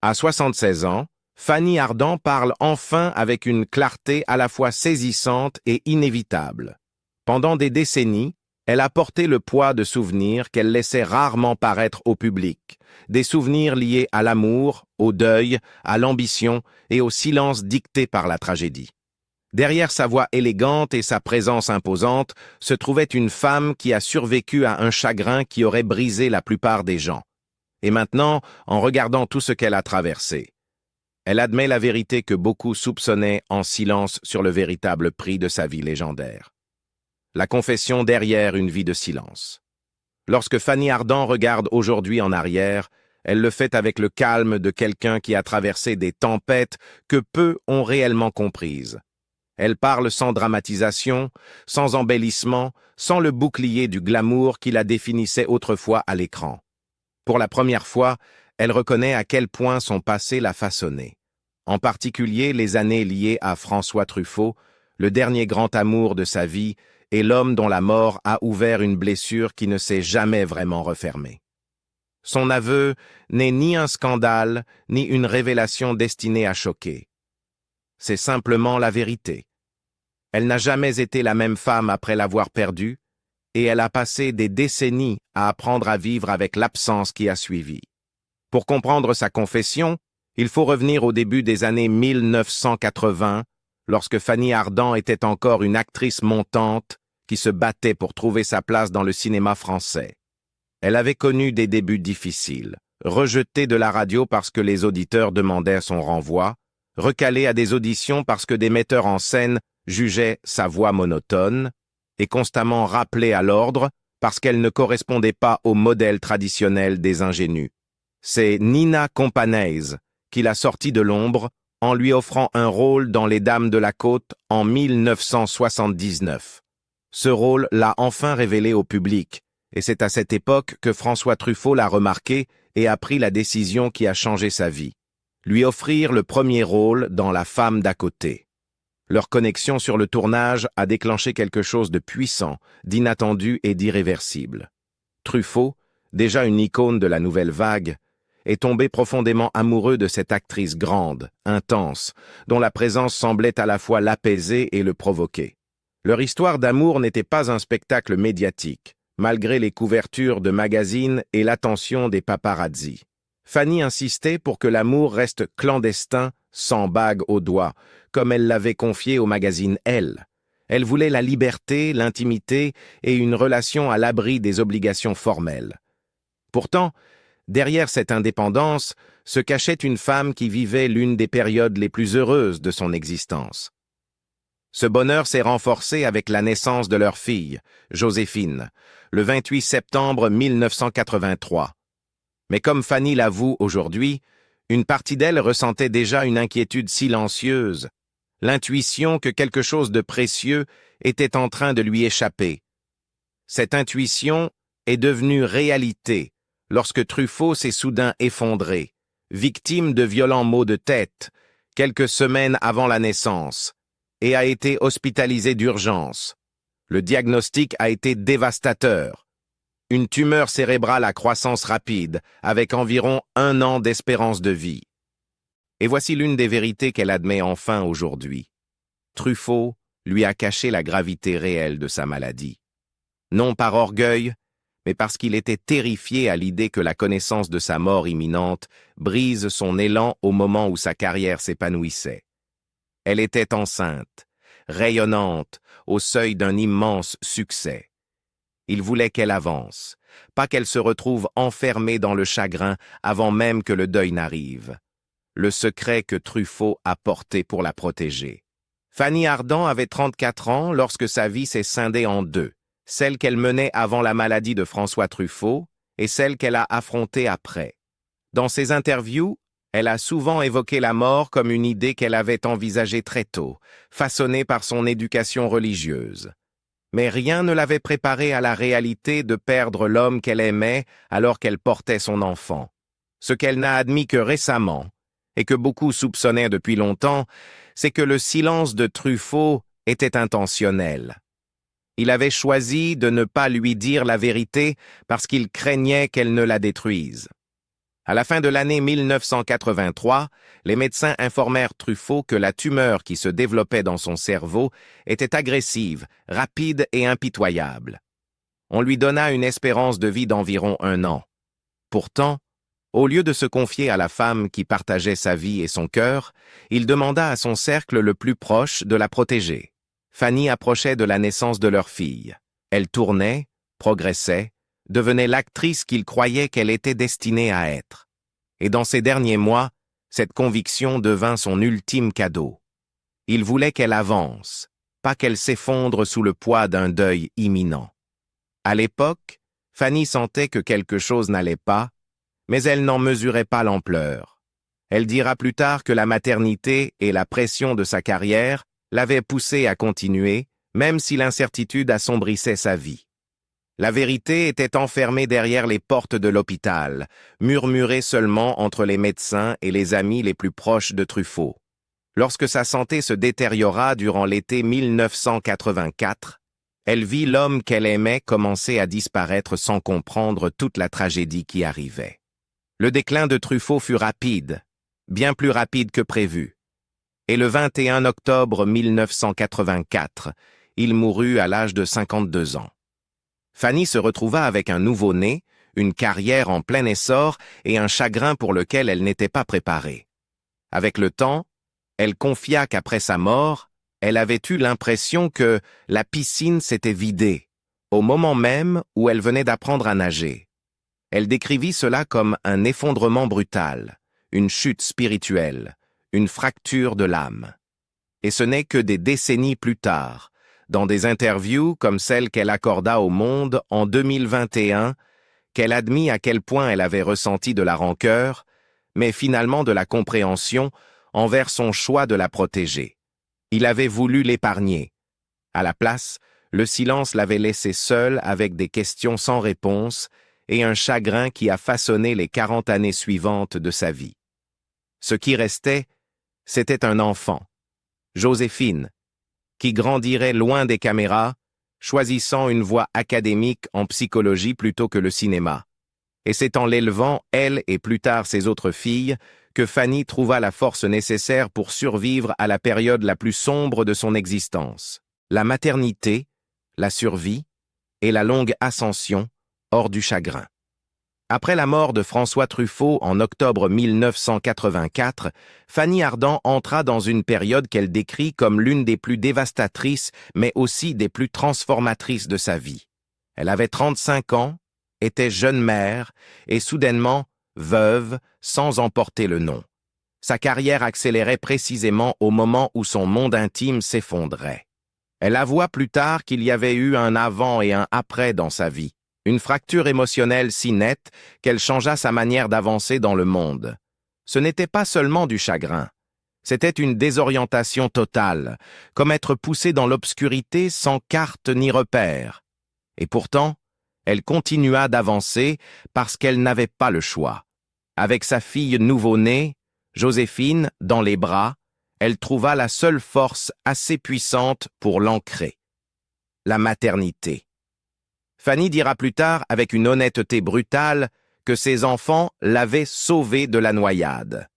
À 76 ans, Fanny Ardant parle enfin avec une clarté à la fois saisissante et inévitable. Pendant des décennies, elle a porté le poids de souvenirs qu'elle laissait rarement paraître au public, des souvenirs liés à l'amour, au deuil, à l'ambition et au silence dicté par la tragédie. Derrière sa voix élégante et sa présence imposante se trouvait une femme qui a survécu à un chagrin qui aurait brisé la plupart des gens. Et maintenant, en regardant tout ce qu'elle a traversé, elle admet la vérité que beaucoup soupçonnaient en silence sur le véritable prix de sa vie légendaire. La confession derrière une vie de silence. Lorsque Fanny Ardant regarde aujourd'hui en arrière, elle le fait avec le calme de quelqu'un qui a traversé des tempêtes que peu ont réellement comprises. Elle parle sans dramatisation, sans embellissement, sans le bouclier du glamour qui la définissait autrefois à l'écran. Pour la première fois, elle reconnaît à quel point son passé l'a façonnée. En particulier les années liées à François Truffaut, le dernier grand amour de sa vie et l'homme dont la mort a ouvert une blessure qui ne s'est jamais vraiment refermée. Son aveu n'est ni un scandale, ni une révélation destinée à choquer. C'est simplement la vérité. Elle n'a jamais été la même femme après l'avoir perdue, et elle a passé des décennies à apprendre à vivre avec l'absence qui a suivi. Pour comprendre sa confession, il faut revenir au début des années 1980, lorsque Fanny Ardant était encore une actrice montante qui se battait pour trouver sa place dans le cinéma français. Elle avait connu des débuts difficiles, rejetée de la radio parce que les auditeurs demandaient son renvoi, recalée à des auditions parce que des metteurs en scène jugeaient sa voix monotone, et constamment rappelée à l'ordre parce qu'elle ne correspondait pas au modèle traditionnel des ingénues. C'est Nina Companese qui l'a sortie de l'ombre en lui offrant un rôle dans Les Dames de la Côte en 1979. Ce rôle l'a enfin révélé au public, et c'est à cette époque que François Truffaut l'a remarqué et a pris la décision qui a changé sa vie. Lui offrir le premier rôle dans La Femme d'à côté. Leur connexion sur le tournage a déclenché quelque chose de puissant, d'inattendu et d'irréversible. Truffaut, déjà une icône de la nouvelle vague, est tombé profondément amoureux de cette actrice grande, intense, dont la présence semblait à la fois l'apaiser et le provoquer. Leur histoire d'amour n'était pas un spectacle médiatique, malgré les couvertures de magazines et l'attention des paparazzis. Fanny insistait pour que l'amour reste clandestin, sans bague au doigt, comme elle l'avait confié au magazine Elle. Elle voulait la liberté, l'intimité et une relation à l'abri des obligations formelles. Pourtant, derrière cette indépendance, se cachait une femme qui vivait l'une des périodes les plus heureuses de son existence. Ce bonheur s'est renforcé avec la naissance de leur fille, Joséphine, le 28 septembre 1983. Mais comme Fanny l'avoue aujourd'hui, une partie d'elle ressentait déjà une inquiétude silencieuse, l'intuition que quelque chose de précieux était en train de lui échapper. Cette intuition est devenue réalité lorsque Truffaut s'est soudain effondré, victime de violents maux de tête, quelques semaines avant la naissance, et a été hospitalisé d'urgence. Le diagnostic a été dévastateur. Une tumeur cérébrale à croissance rapide, avec environ 1 an d'espérance de vie. Et voici l'une des vérités qu'elle admet enfin aujourd'hui. Truffaut lui a caché la gravité réelle de sa maladie. Non par orgueil, mais parce qu'il était terrifié à l'idée que la connaissance de sa mort imminente brise son élan au moment où sa carrière s'épanouissait. Elle était enceinte, rayonnante, au seuil d'un immense succès. Il voulait qu'elle avance, pas qu'elle se retrouve enfermée dans le chagrin avant même que le deuil n'arrive. Le secret que Truffaut a porté pour la protéger. Fanny Ardant avait 34 ans lorsque sa vie s'est scindée en deux, celle qu'elle menait avant la maladie de François Truffaut et celle qu'elle a affrontée après. Dans ses interviews, elle a souvent évoqué la mort comme une idée qu'elle avait envisagée très tôt, façonnée par son éducation religieuse. Mais rien ne l'avait préparée à la réalité de perdre l'homme qu'elle aimait alors qu'elle portait son enfant. Ce qu'elle n'a admis que récemment, et que beaucoup soupçonnaient depuis longtemps, c'est que le silence de Truffaut était intentionnel. Il avait choisi de ne pas lui dire la vérité parce qu'il craignait qu'elle ne la détruise. À la fin de l'année 1983, les médecins informèrent Truffaut que la tumeur qui se développait dans son cerveau était agressive, rapide et impitoyable. On lui donna une espérance de vie d'environ 1 an. Pourtant, au lieu de se confier à la femme qui partageait sa vie et son cœur, il demanda à son cercle le plus proche de la protéger. Fanny approchait de la naissance de leur fille. Elle tournait, progressait, devenait l'actrice qu'il croyait qu'elle était destinée à être. Et dans ces derniers mois, cette conviction devint son ultime cadeau. Il voulait qu'elle avance, pas qu'elle s'effondre sous le poids d'un deuil imminent. À l'époque, Fanny sentait que quelque chose n'allait pas, mais elle n'en mesurait pas l'ampleur. Elle dira plus tard que la maternité et la pression de sa carrière l'avaient poussée à continuer, même si l'incertitude assombrissait sa vie. La vérité était enfermée derrière les portes de l'hôpital, murmurée seulement entre les médecins et les amis les plus proches de Truffaut. Lorsque sa santé se détériora durant l'été 1984, elle vit l'homme qu'elle aimait commencer à disparaître sans comprendre toute la tragédie qui arrivait. Le déclin de Truffaut fut rapide, bien plus rapide que prévu. Et le 21 octobre 1984, il mourut à l'âge de 52 ans. Fanny se retrouva avec un nouveau-né, une carrière en plein essor et un chagrin pour lequel elle n'était pas préparée. Avec le temps, elle confia qu'après sa mort, elle avait eu l'impression que la piscine s'était vidée, au moment même où elle venait d'apprendre à nager. Elle décrivit cela comme un effondrement brutal, une chute spirituelle, une fracture de l'âme. Et ce n'est que des décennies plus tard, dans des interviews comme celle qu'elle accorda au Monde en 2021, qu'elle admit à quel point elle avait ressenti de la rancœur, mais finalement de la compréhension envers son choix de la protéger. Il avait voulu l'épargner. À la place, le silence l'avait laissée seule avec des questions sans réponse et un chagrin qui a façonné les 40 années suivantes de sa vie. Ce qui restait, c'était un enfant, Joséphine, qui grandirait loin des caméras, choisissant une voie académique en psychologie plutôt que le cinéma. Et c'est en l'élevant, elle et plus tard ses autres filles, que Fanny trouva la force nécessaire pour survivre à la période la plus sombre de son existence, la maternité, la survie et la longue ascension hors du chagrin. Après la mort de François Truffaut en octobre 1984, Fanny Ardant entra dans une période qu'elle décrit comme l'une des plus dévastatrices, mais aussi des plus transformatrices de sa vie. Elle avait 35 ans, était jeune mère et soudainement veuve sans en porter le nom. Sa carrière accélérait précisément au moment où son monde intime s'effondrait. Elle avoua plus tard qu'il y avait eu un avant et un après dans sa vie. Une fracture émotionnelle si nette qu'elle changea sa manière d'avancer dans le monde. Ce n'était pas seulement du chagrin. C'était une désorientation totale, comme être poussée dans l'obscurité sans carte ni repère. Et pourtant, elle continua d'avancer parce qu'elle n'avait pas le choix. Avec sa fille nouveau-née, Joséphine, dans les bras, elle trouva la seule force assez puissante pour l'ancrer. La maternité. Fanny dira plus tard, avec une honnêteté brutale, que ses enfants l'avaient sauvée de la noyade.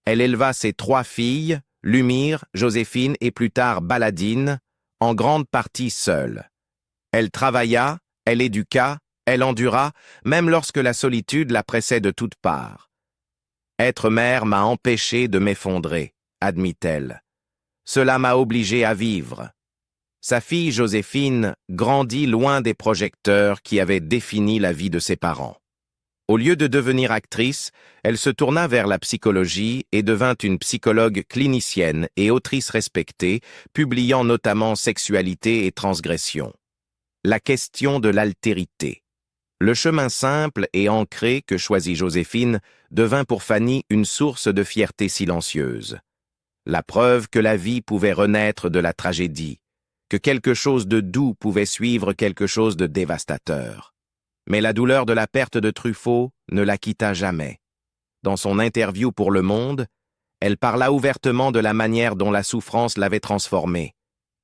Elle éleva ses 3 filles, Lumire, Joséphine et plus tard Baladine, en grande partie seule. Elle travailla, elle éduqua, elle endura, même lorsque la solitude la pressait de toutes parts. « Être mère m'a empêché de m'effondrer », admit-elle. « Cela m'a obligée à vivre. » Sa fille Joséphine grandit loin des projecteurs qui avaient défini la vie de ses parents. Au lieu de devenir actrice, elle se tourna vers la psychologie et devint une psychologue clinicienne et autrice respectée, publiant notamment Sexualité et transgression. La question de l'altérité. Le chemin simple et ancré que choisit Joséphine devint pour Fanny une source de fierté silencieuse. La preuve que la vie pouvait renaître de la tragédie, que quelque chose de doux pouvait suivre quelque chose de dévastateur. Mais la douleur de la perte de Truffaut ne la quitta jamais. Dans son interview pour Le Monde, elle parla ouvertement de la manière dont la souffrance l'avait transformée.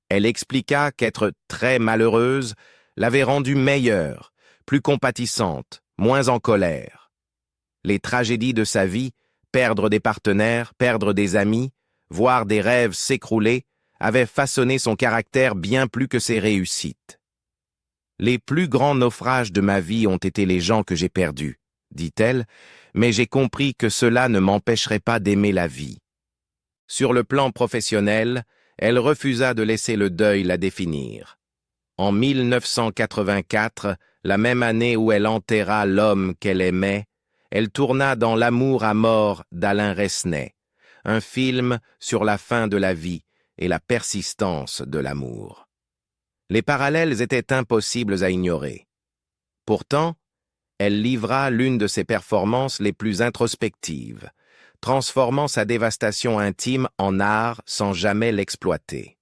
Elle expliqua qu'être très malheureuse l'avait rendue meilleure, plus compatissante, moins en colère. Les tragédies de sa vie, perdre des partenaires, perdre des amis, voir des rêves s'écrouler, avaient façonné son caractère bien plus que ses réussites. Les plus grands naufrages de ma vie ont été les gens que j'ai perdus, dit-elle, mais j'ai compris que cela ne m'empêcherait pas d'aimer la vie. Sur le plan professionnel, elle refusa de laisser le deuil la définir. En 1984, la même année où elle enterra l'homme qu'elle aimait, elle tourna dans L'amour à mort d'Alain Resnais, un film sur la fin de la vie et la persistance de l'amour. Les parallèles étaient impossibles à ignorer. Pourtant, elle livra l'une de ses performances les plus introspectives, transformant sa dévastation intime en art sans jamais l'exploiter.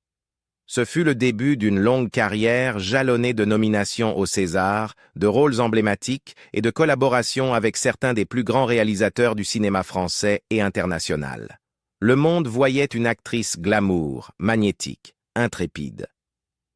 Ce fut le début d'une longue carrière jalonnée de nominations au César, de rôles emblématiques et de collaborations avec certains des plus grands réalisateurs du cinéma français et international. Le monde voyait une actrice glamour, magnétique, intrépide.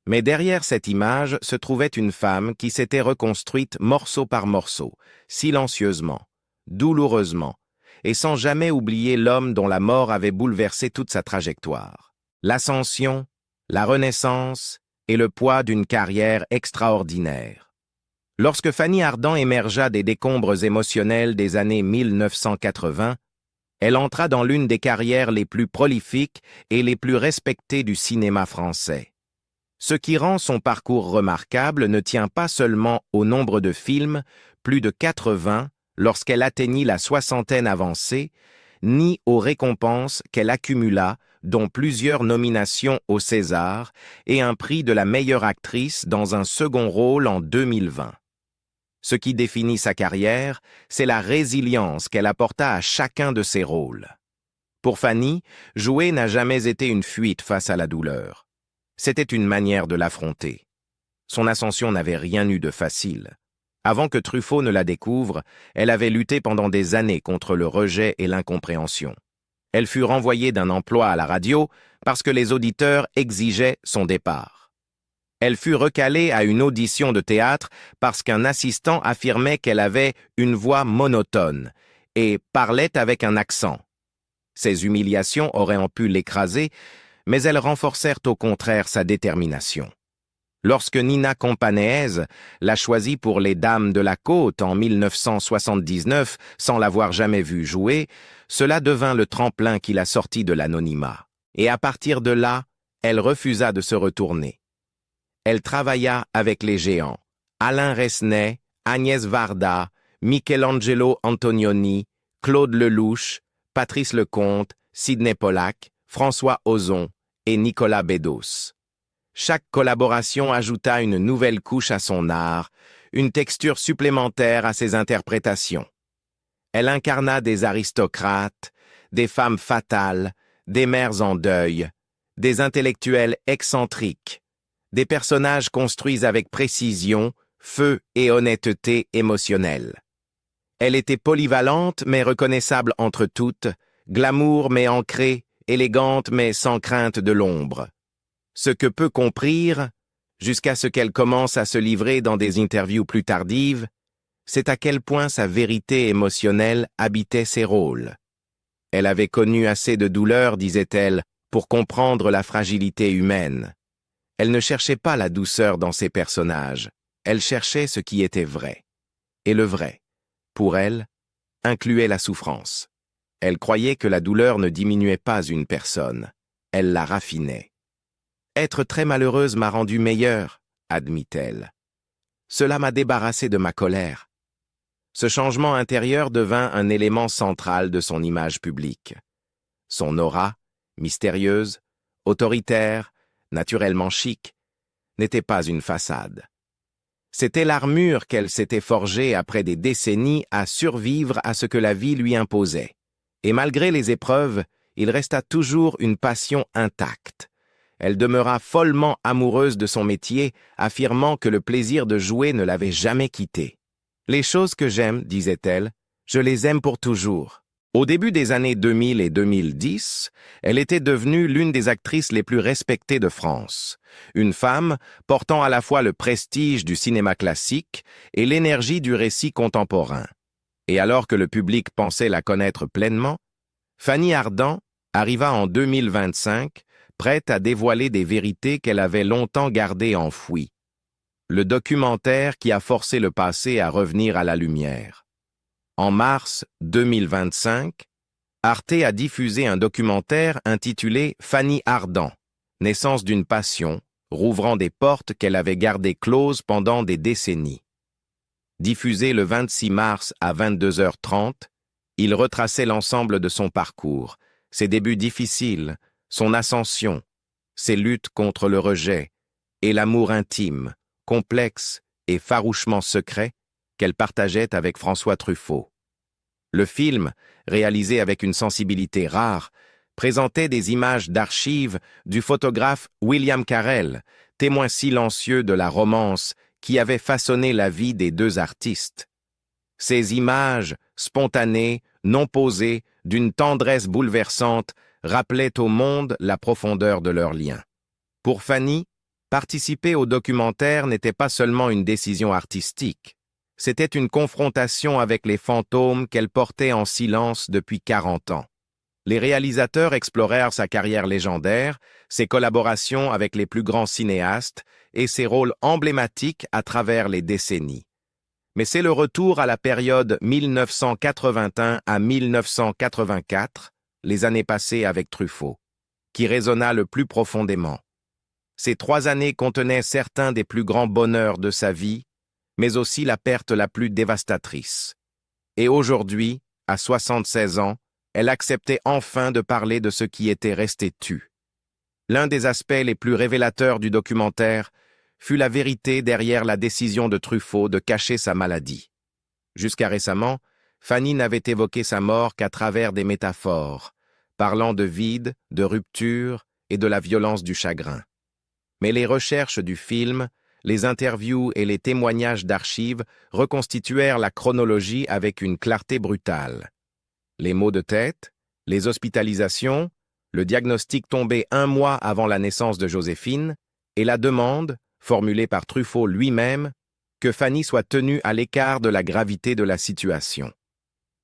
Mais derrière cette image se trouvait une femme qui s'était reconstruite morceau par morceau, silencieusement, douloureusement, et sans jamais oublier l'homme dont la mort avait bouleversé toute sa trajectoire. L'ascension, la renaissance et le poids d'une carrière extraordinaire. Lorsque Fanny Ardant émergea des décombres émotionnels des années 1980, elle entra dans l'une des carrières les plus prolifiques et les plus respectées du cinéma français. Ce qui rend son parcours remarquable ne tient pas seulement au nombre de films, plus de 80, lorsqu'elle atteignit la soixantaine avancée, ni aux récompenses qu'elle accumula, dont plusieurs nominations au César et un prix de la meilleure actrice dans un second rôle en 2020. Ce qui définit sa carrière, c'est la résilience qu'elle apporta à chacun de ses rôles. Pour Fanny, jouer n'a jamais été une fuite face à la douleur. C'était une manière de l'affronter. Son ascension n'avait rien eu de facile. Avant que Truffaut ne la découvre, elle avait lutté pendant des années contre le rejet et l'incompréhension. Elle fut renvoyée d'un emploi à la radio parce que les auditeurs exigeaient son départ. Elle fut recalée à une audition de théâtre parce qu'un assistant affirmait qu'elle avait une voix monotone et parlait avec un accent. Ces humiliations auraient pu l'écraser, mais elles renforcèrent au contraire sa détermination. Lorsque Nina Companèse l'a choisie pour Les Dames de la Côte en 1979, sans l'avoir jamais vue jouer, cela devint le tremplin qui la sortit de l'anonymat. Et à partir de là, elle refusa de se retourner. Elle travailla avec les géants, Alain Resnais, Agnès Varda, Michelangelo Antonioni, Claude Lelouch, Patrice Lecomte, Sidney Pollack, François Ozon et Nicolas Bedos. Chaque collaboration ajouta une nouvelle couche à son art, une texture supplémentaire à ses interprétations. Elle incarna des aristocrates, des femmes fatales, des mères en deuil, des intellectuels excentriques, des personnages construits avec précision, feu et honnêteté émotionnelle. Elle était polyvalente mais reconnaissable entre toutes, glamour mais ancrée, élégante mais sans crainte de l'ombre. Ce que peut comprir, jusqu'à ce qu'elle commence à se livrer dans des interviews plus tardives, c'est à quel point sa vérité émotionnelle habitait ses rôles. Elle avait connu assez de douleur, disait-elle, pour comprendre la fragilité humaine. Elle ne cherchait pas la douceur dans ses personnages, elle cherchait ce qui était vrai. Et le vrai, pour elle, incluait la souffrance. Elle croyait que la douleur ne diminuait pas une personne, elle la raffinait. Être très malheureuse m'a rendue meilleure, admit-elle. Cela m'a débarrassée de ma colère. Ce changement intérieur devint un élément central de son image publique. Son aura, mystérieuse, autoritaire, naturellement chic, n'était pas une façade. C'était l'armure qu'elle s'était forgée après des décennies à survivre à ce que la vie lui imposait. Et malgré les épreuves, il resta toujours une passion intacte. Elle demeura follement amoureuse de son métier, affirmant que le plaisir de jouer ne l'avait jamais quittée. « Les choses que j'aime, disait-elle, je les aime pour toujours. » Au début des années 2000 et 2010, elle était devenue l'une des actrices les plus respectées de France. Une femme portant à la fois le prestige du cinéma classique et l'énergie du récit contemporain. Et alors que le public pensait la connaître pleinement, Fanny Ardant arriva en 2025, prête à dévoiler des vérités qu'elle avait longtemps gardées enfouies. Le documentaire qui a forcé le passé à revenir à la lumière. En mars 2025, Arte a diffusé un documentaire intitulé Fanny Ardant, naissance d'une passion, rouvrant des portes qu'elle avait gardées closes pendant des décennies. Diffusé le 26 mars à 22h30, il retraçait l'ensemble de son parcours, ses débuts difficiles, son ascension, ses luttes contre le rejet et l'amour intime, complexe et farouchement secret qu'elle partageait avec François Truffaut. Le film, réalisé avec une sensibilité rare, présentait des images d'archives du photographe William Carell, témoin silencieux de la romance qui avait façonné la vie des deux artistes. Ces images, spontanées, non posées, d'une tendresse bouleversante, rappelaient au monde la profondeur de leur lien. Pour Fanny, participer au documentaire n'était pas seulement une décision artistique, c'était une confrontation avec les fantômes qu'elle portait en silence depuis 40 ans. Les réalisateurs explorèrent sa carrière légendaire, ses collaborations avec les plus grands cinéastes et ses rôles emblématiques à travers les décennies. Mais c'est le retour à la période 1981 à 1984, les années passées avec Truffaut, qui résonna le plus profondément. Ces 3 années contenaient certains des plus grands bonheurs de sa vie, mais aussi la perte la plus dévastatrice. Et aujourd'hui, à 76 ans, elle acceptait enfin de parler de ce qui était resté tu. L'un des aspects les plus révélateurs du documentaire fut la vérité derrière la décision de Truffaut de cacher sa maladie. Jusqu'à récemment, Fanny n'avait évoqué sa mort qu'à travers des métaphores, parlant de vide, de rupture et de la violence du chagrin. Mais les recherches du film, les interviews et les témoignages d'archives reconstituèrent la chronologie avec une clarté brutale. Les maux de tête, les hospitalisations, le diagnostic tombé 1 mois avant la naissance de Joséphine, et la demande, formulée par Truffaut lui-même, que Fanny soit tenue à l'écart de la gravité de la situation.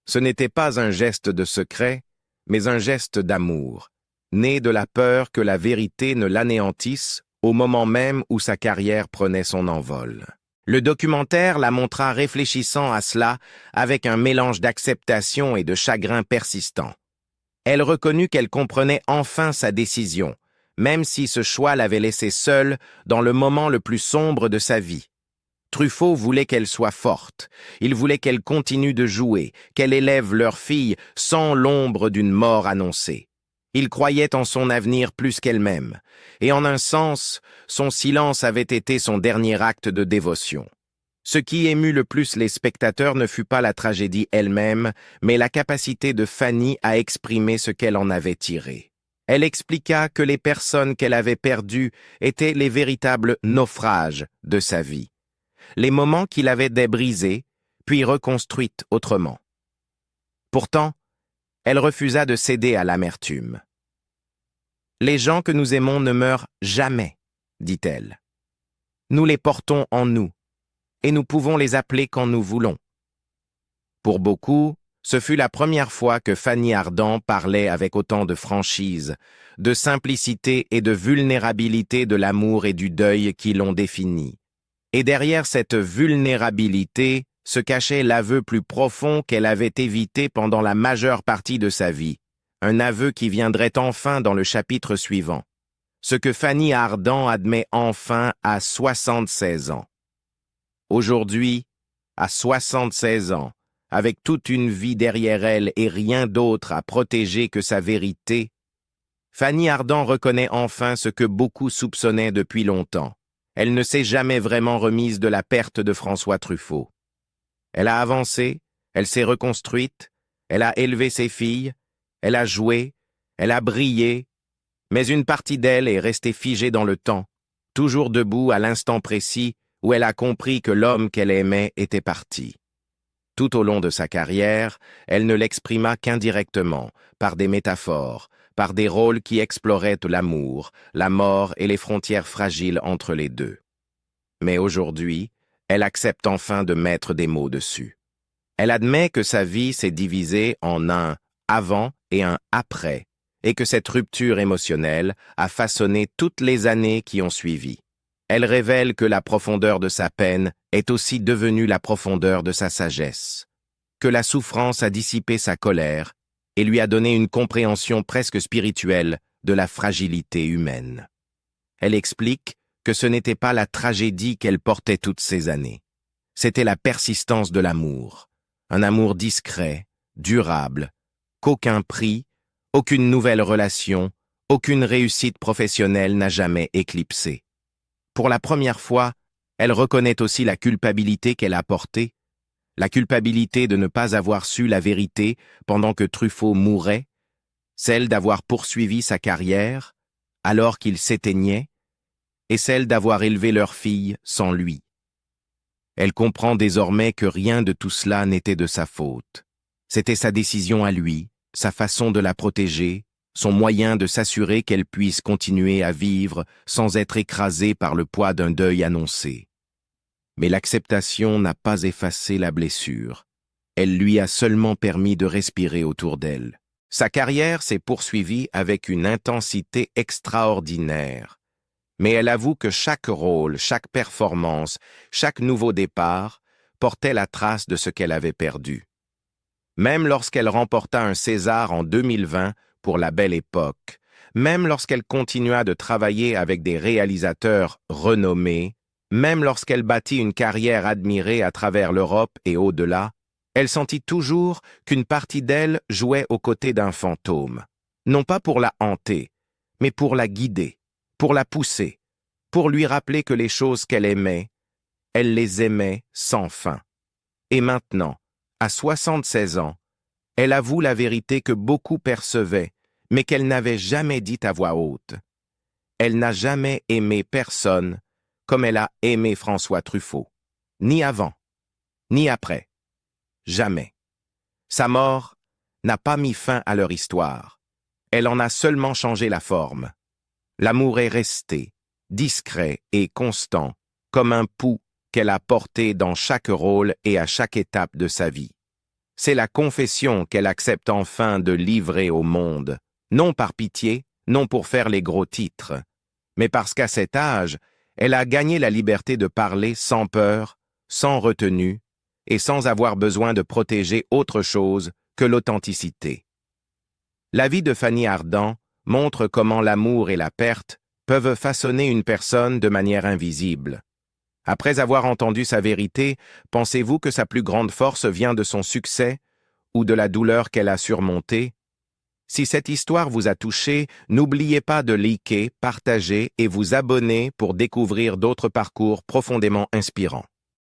Ce n'était pas un geste de secret, mais un geste d'amour, né de la peur que la vérité ne l'anéantisse au moment même où sa carrière prenait son envol. Le documentaire la montra réfléchissant à cela avec un mélange d'acceptation et de chagrin persistant. Elle reconnut qu'elle comprenait enfin sa décision, même si ce choix l'avait laissée seule dans le moment le plus sombre de sa vie. Truffaut voulait qu'elle soit forte, il voulait qu'elle continue de jouer, qu'elle élève leur fille sans l'ombre d'une mort annoncée. Il croyait en son avenir plus qu'elle-même, et en un sens, son silence avait été son dernier acte de dévotion. Ce qui émut le plus les spectateurs ne fut pas la tragédie elle-même, mais la capacité de Fanny à exprimer ce qu'elle en avait tiré. Elle expliqua que les personnes qu'elle avait perdues étaient les véritables naufrages de sa vie, les moments qui l'avaient débrisée, puis reconstruite autrement. Pourtant, elle refusa de céder à l'amertume. « Les gens que nous aimons ne meurent jamais, dit-elle. Nous les portons en nous, et nous pouvons les appeler quand nous voulons. » Pour beaucoup, ce fut la première fois que Fanny Ardant parlait avec autant de franchise, de simplicité et de vulnérabilité de l'amour et du deuil qui l'ont définie. Et derrière cette vulnérabilité se cachait l'aveu plus profond qu'elle avait évité pendant la majeure partie de sa vie, un aveu qui viendrait enfin dans le chapitre suivant, ce que Fanny Ardant admet enfin à 76 ans. Aujourd'hui, à 76 ans, avec toute une vie derrière elle et rien d'autre à protéger que sa vérité, Fanny Ardant reconnaît enfin ce que beaucoup soupçonnaient depuis longtemps. Elle ne s'est jamais vraiment remise de la perte de François Truffaut. Elle a avancé, elle s'est reconstruite, elle a élevé ses filles, elle a joué, elle a brillé, mais une partie d'elle est restée figée dans le temps, toujours debout à l'instant précis où elle a compris que l'homme qu'elle aimait était parti. Tout au long de sa carrière, elle ne l'exprima qu'indirectement, par des métaphores, par des rôles qui exploraient l'amour, la mort et les frontières fragiles entre les deux. Mais aujourd'hui, elle accepte enfin de mettre des mots dessus. Elle admet que sa vie s'est divisée en un avant et un après, et que cette rupture émotionnelle a façonné toutes les années qui ont suivi. Elle révèle que la profondeur de sa peine est aussi devenue la profondeur de sa sagesse, que la souffrance a dissipé sa colère et lui a donné une compréhension presque spirituelle de la fragilité humaine. Elle explique que ce n'était pas la tragédie qu'elle portait toutes ces années. C'était la persistance de l'amour, un amour discret, durable, qu'aucun prix, aucune nouvelle relation, aucune réussite professionnelle n'a jamais éclipsé. Pour la première fois, elle reconnaît aussi la culpabilité qu'elle a portée, la culpabilité de ne pas avoir su la vérité pendant que Truffaut mourait, celle d'avoir poursuivi sa carrière alors qu'il s'éteignait, et celle d'avoir élevé leur fille sans lui. Elle comprend désormais que rien de tout cela n'était de sa faute. C'était sa décision à lui, sa façon de la protéger, son moyen de s'assurer qu'elle puisse continuer à vivre sans être écrasée par le poids d'un deuil annoncé. Mais l'acceptation n'a pas effacé la blessure. Elle lui a seulement permis de respirer autour d'elle. Sa carrière s'est poursuivie avec une intensité extraordinaire. Mais elle avoue que chaque rôle, chaque performance, chaque nouveau départ portait la trace de ce qu'elle avait perdu. Même lorsqu'elle remporta un César en 2020 pour La Belle Époque, même lorsqu'elle continua de travailler avec des réalisateurs renommés, même lorsqu'elle bâtit une carrière admirée à travers l'Europe et au-delà, elle sentit toujours qu'une partie d'elle jouait aux côtés d'un fantôme, non pas pour la hanter, mais pour la guider, pour la pousser, pour lui rappeler que les choses qu'elle aimait, elle les aimait sans fin. Et maintenant, à 76 ans, elle avoue la vérité que beaucoup percevaient, mais qu'elle n'avait jamais dite à voix haute. Elle n'a jamais aimé personne comme elle a aimé François Truffaut, ni avant, ni après. Jamais. Sa mort n'a pas mis fin à leur histoire. Elle en a seulement changé la forme. L'amour est resté, discret et constant, comme un pouls qu'elle a porté dans chaque rôle et à chaque étape de sa vie. C'est la confession qu'elle accepte enfin de livrer au monde, non par pitié, non pour faire les gros titres, mais parce qu'à cet âge, elle a gagné la liberté de parler sans peur, sans retenue, et sans avoir besoin de protéger autre chose que l'authenticité. La vie de Fanny Ardant montre comment l'amour et la perte peuvent façonner une personne de manière invisible. Après avoir entendu sa vérité, pensez-vous que sa plus grande force vient de son succès ou de la douleur qu'elle a surmontée? Si cette histoire vous a touché, n'oubliez pas de liker, partager et vous abonner pour découvrir d'autres parcours profondément inspirants.